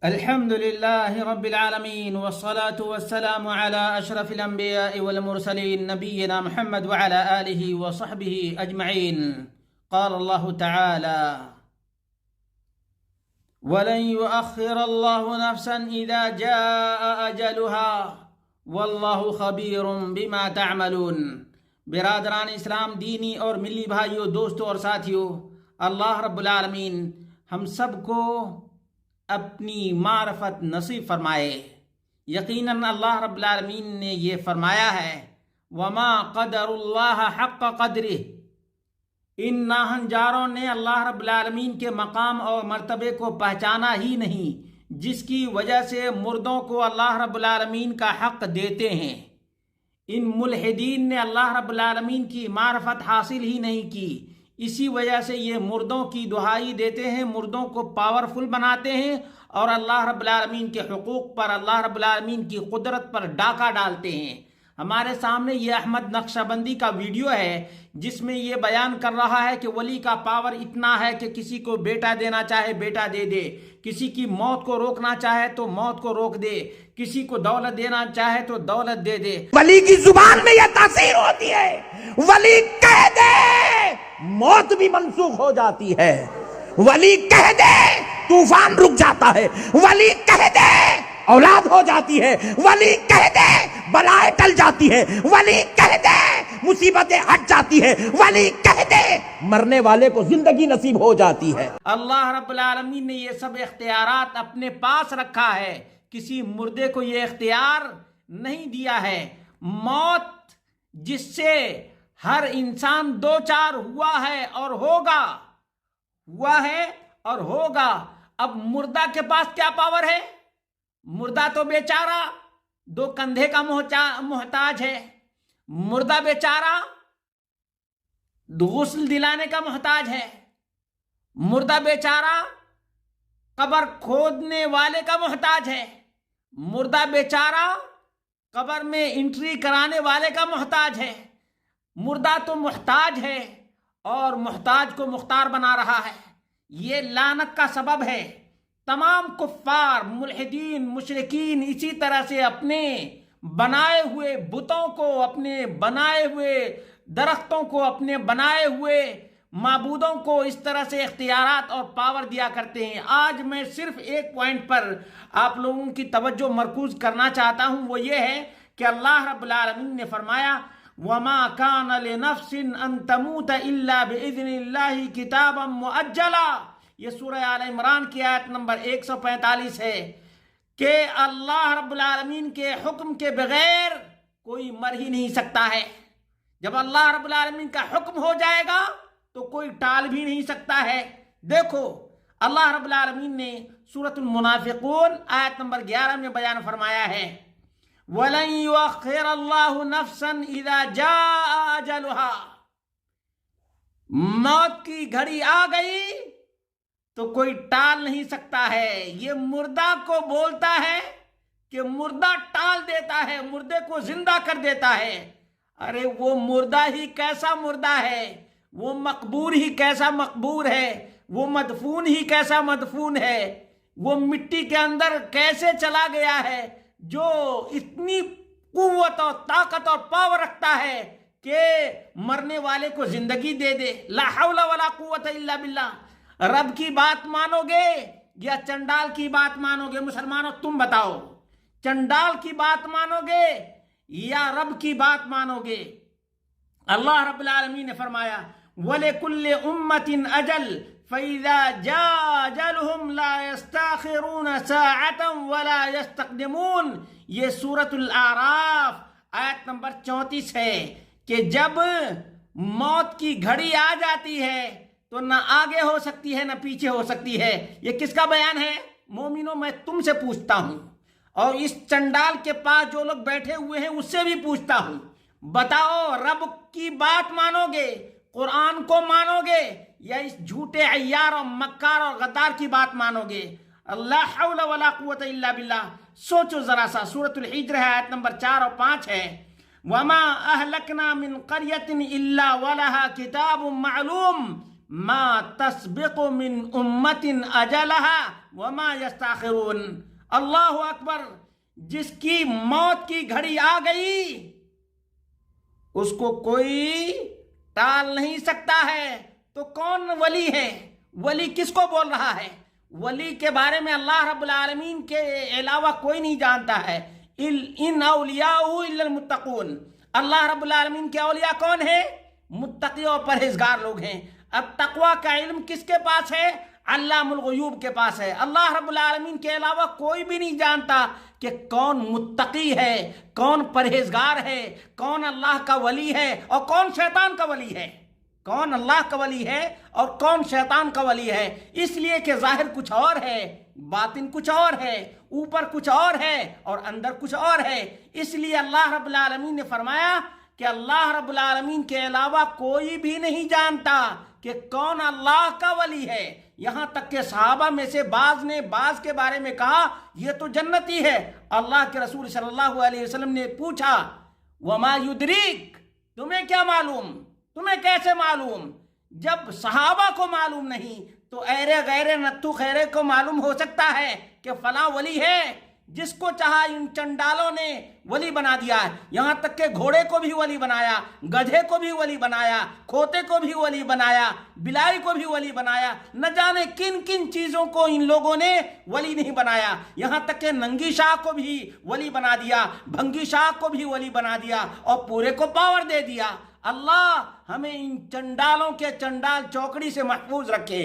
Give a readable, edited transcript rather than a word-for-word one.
الحمد لله رب العالمين والصلاة والسلام على أشرف الأنبياء والمرسلين نبينا محمد وعلى آله وصحبه أجمعين. قال الله تعالى: ولن يؤخر الله نفسا إذا جاء أجلها والله خبير بما تعملون. برادران اسلام، دینی اور ملی بھائیوں، دوستوں اور ساتھیوں، اللہ رب العالمین ہم سب کو اپنی معرفت نصیب فرمائے. یقیناً اللہ رب العالمین نے یہ فرمایا ہے: وما قدر اللہ حق قدرہ. ان ناہنجاروں نے اللہ رب العالمین کے مقام اور مرتبے کو پہچانا ہی نہیں، جس کی وجہ سے مردوں کو اللہ رب العالمین کا حق دیتے ہیں. ان ملحدین نے اللہ رب العالمین کی معرفت حاصل ہی نہیں کی، اسی وجہ سے یہ مردوں کی دہائی دیتے ہیں، مردوں کو پاورفل بناتے ہیں اور اللہ رب العالمین کے حقوق پر، اللہ رب العالمین کی قدرت پر ڈاکہ ڈالتے ہیں. ہمارے سامنے یہ احمد نقشبندی کا ویڈیو ہے جس میں یہ بیان کر رہا ہے کہ ولی کا پاور اتنا ہے کہ کسی کو بیٹا دینا چاہے بیٹا دے دے، کسی کی موت کو روکنا چاہے تو موت کو روک دے، کسی کو دولت دینا چاہے تو دولت دے دے. ولی کی زبان میں یہ تاثیر ہوتی ہے، ولی کہہ دے موت بھی منسوخ ہو جاتی ہے، ولی کہہ دے طوفان رک جاتا ہے، ولی کہہ دے اولاد ہو جاتی ہے، ولی کہہ دے بلائیں ٹل جاتی ہے، ولی کہہ دے مصیبتیں ہٹ جاتی ہے، ولی کہہ دے مرنے والے کو زندگی نصیب ہو جاتی ہے. اللہ رب العالمین نے یہ سب اختیارات اپنے پاس رکھا ہے، کسی مردے کو یہ اختیار نہیں دیا ہے. موت جس سے ہر انسان دو چار ہوا ہے اور ہوگا، ہوا ہے اور ہوگا. اب مردہ کے پاس کیا پاور ہے؟ مردہ تو بیچارہ دو کندھے کا محتاج ہے، مردہ بیچارہ غسل دلانے کا محتاج ہے، مردہ بیچارہ قبر کھودنے والے کا محتاج ہے، مردہ بیچارہ قبر میں انٹری کرانے والے کا محتاج ہے. مردہ تو محتاج ہے اور محتاج کو مختار بنا رہا ہے. یہ لعنت کا سبب ہے. تمام کفار، ملحدین، مشرکین اسی طرح سے اپنے بنائے ہوئے بتوں کو، اپنے بنائے ہوئے درختوں کو، اپنے بنائے ہوئے معبودوں کو اس طرح سے اختیارات اور پاور دیا کرتے ہیں. آج میں صرف ایک پوائنٹ پر آپ لوگوں کی توجہ مرکوز کرنا چاہتا ہوں، وہ یہ ہے کہ اللہ رب العالمین نے فرمایا: وَمَا كَانَ لِنَفْسٍ أَن تَمُوتَ إِلَّا بِإِذْنِ اللَّهِ كِتَابًا مُؤَجَّلًا. یہ سورہ آل عمران کی آیت نمبر 145 ہے کہ اللہ رب العالمین کے حکم کے بغیر کوئی مر ہی نہیں سکتا ہے. جب اللہ رب العالمین کا حکم ہو جائے گا تو کوئی ٹال بھی نہیں سکتا ہے. دیکھو اللہ رب العالمین نے سورۃ المنافقون آیت نمبر 11 میں بیان فرمایا ہے: وَلَن يُؤَخِّرَ اللَّهُ نَفْسًا إِذَا جَاءَ أَجَلُهَا. موت کی گھڑی آ گئی تو کوئی ٹال نہیں سکتا ہے. یہ مردہ کو بولتا ہے کہ مردہ ٹال دیتا ہے، مردے کو زندہ کر دیتا ہے. ارے وہ مردہ ہی کیسا مردہ ہے، وہ مقبور ہی کیسا مقبور ہے، وہ مدفون ہی کیسا مدفون ہے، وہ مٹی کے اندر کیسے چلا گیا ہے، جو اتنی قوت اور طاقت اور پاور رکھتا ہے کہ مرنے والے کو زندگی دے دے. لا حول ولا قوت الا باللہ. رب کی بات مانو گے یا چنڈال کی بات مانو گے؟ مسلمانوں تم بتاؤ، چنڈال کی بات مانو گے یا رب کی بات مانو گے؟ اللہ رب العالمین نے فرمایا: وَلِكُلِّ أُمَّةٍ أَجَلٌ فَإِذَا جَاءَ أَجَلُهُمْ لَا يَسْتَأْخِرُونَ سَاعَةً وَلَا يَسْتَقْدِمُونَ. یہ سورۃ الاعراف آیت نمبر 34 ہے کہ جب موت کی گھڑی آ جاتی ہے تو نہ آگے ہو سکتی ہے نہ پیچھے ہو سکتی ہے. یہ کس کا بیان ہے؟ مومنوں میں تم سے پوچھتا ہوں اور اس چنڈال کے پاس جو لوگ بیٹھے ہوئے ہیں اس سے بھی پوچھتا ہوں، بتاؤ رب کی بات مانو گے، قرآن کو مانو گے یا اس جھوٹے عیار اور مکار اور غدار کی بات مانو گے؟ اللہ حول ولا قوت الا باللہ. سوچو ذرا سا. سورۃ الحجر ہے، آیت نمبر 4 اور 5 ہے: وَمَا أَهْلَكْنَا مِنْ قَرْيَةٍ إِلَّا وَلَهَا كِتَابٌ مَعْلُومٌ ما تسبق من امت اجلها وما یستاخرون. اللہ اکبر. جس کی موت کی گھڑی آ گئی اس کو کوئی ٹال نہیں سکتا ہے. تو کون ولی ہے؟ ولی کس کو بول رہا ہے؟ ولی کے بارے میں اللہ رب العالمین کے علاوہ کوئی نہیں جانتا ہے. ان اولیاء الا المتقون. اللہ رب العالمین کے اولیاء کون ہیں؟ متقی اور پرہیزگار لوگ ہیں. اب تقوی کا علم کس کے پاس ہے؟ علام الغیوب کے پاس ہے. اللہ رب العالمین کے علاوہ کوئی بھی نہیں جانتا کہ کون متقی ہے، کون پرہیزگار ہے، کون اللہ کا ولی ہے اور کون شیطان کا ولی ہے. کون اللہ کا ولی ہے اور کون شیطان کا ولی ہے. اس لیے کہ ظاہر کچھ اور ہے، باطن کچھ اور ہے، اوپر کچھ اور ہے اور اندر کچھ اور ہے. اس لیے اللہ رب العالمین نے فرمایا کہ اللہ رب العالمین کے علاوہ کوئی بھی نہیں جانتا کہ کون اللہ کا ولی ہے. یہاں تک کہ صحابہ میں سے بعض نے بعض کے بارے میں کہا یہ تو جنتی ہے. اللہ کے رسول صلی اللہ علیہ وسلم نے پوچھا وما یدریک، تمہیں کیا معلوم، تمہیں کیسے معلوم؟ جب صحابہ کو معلوم نہیں تو ایرے غیرے نتو خیرے کو معلوم ہو سکتا ہے کہ فلاں ولی ہے. جس کو چاہا ان چنڈالوں نے ولی بنا دیا ہے. یہاں تک کہ گھوڑے کو بھی ولی بنایا، گدھے کو بھی ولی بنایا، کھوتے کو بھی ولی بنایا، بلائی کو بھی ولی بنایا. نہ جانے کن کن چیزوں کو ان لوگوں نے ولی نہیں بنایا. یہاں تک کہ ننگی شاہ کو بھی ولی بنا دیا، بھنگی شاہ کو بھی ولی بنا دیا اور پورے کو پاور دے دیا. اللہ ہمیں ان چنڈالوں کے چنڈال چوکڑی سے محفوظ رکھے.